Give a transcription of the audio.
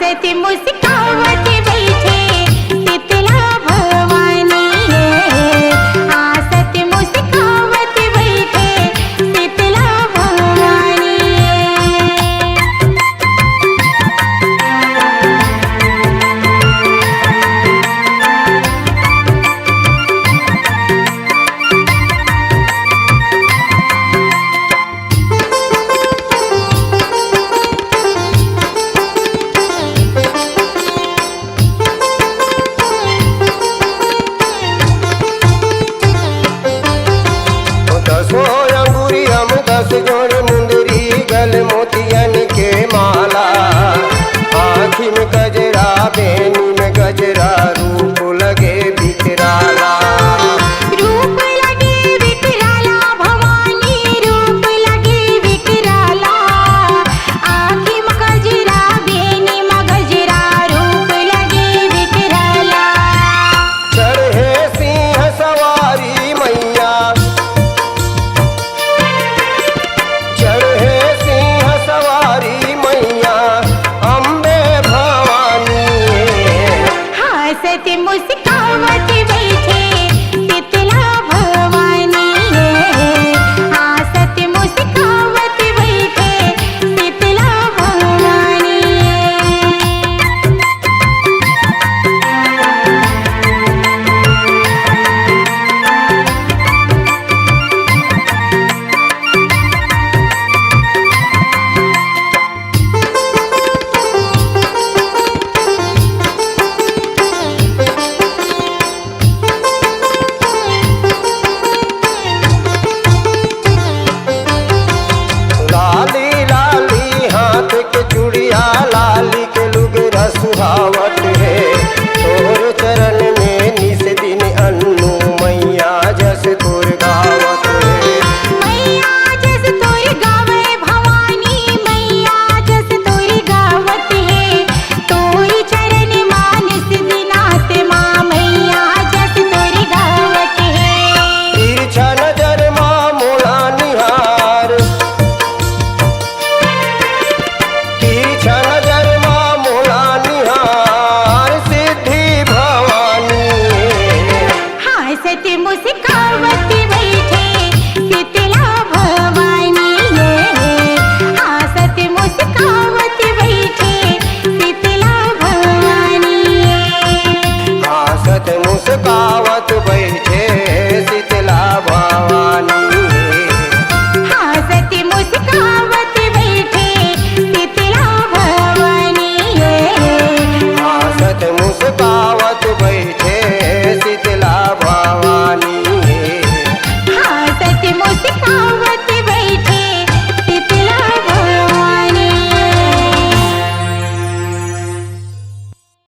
हंसती मुस्कावती बैठे शीतला भवानी है। हंसती मुस्कावती बैठे शीतला भवानी दसो अंगूरी हम 10 जोड़ मुंदरी गल मोतियन के माला आँखी में गजरा बेनी में गजरा रूप लगे बिखराला रूप लगे विकराला भवानी रूप लगे विकराला आँखी में गजरा बेनी में गजरा रूप लगे विकराला चढ़े सिंह सवारी मैया चढ़े सिंह सवारी मैया अम्बे भवानी हंसती मुस्कावती बैठे शीतला भवानी है। हंसती मुस्कावती बैठे शीतला भवानी लाली लाली हाथ के चूड़िया लाली के लुगरा सुहावत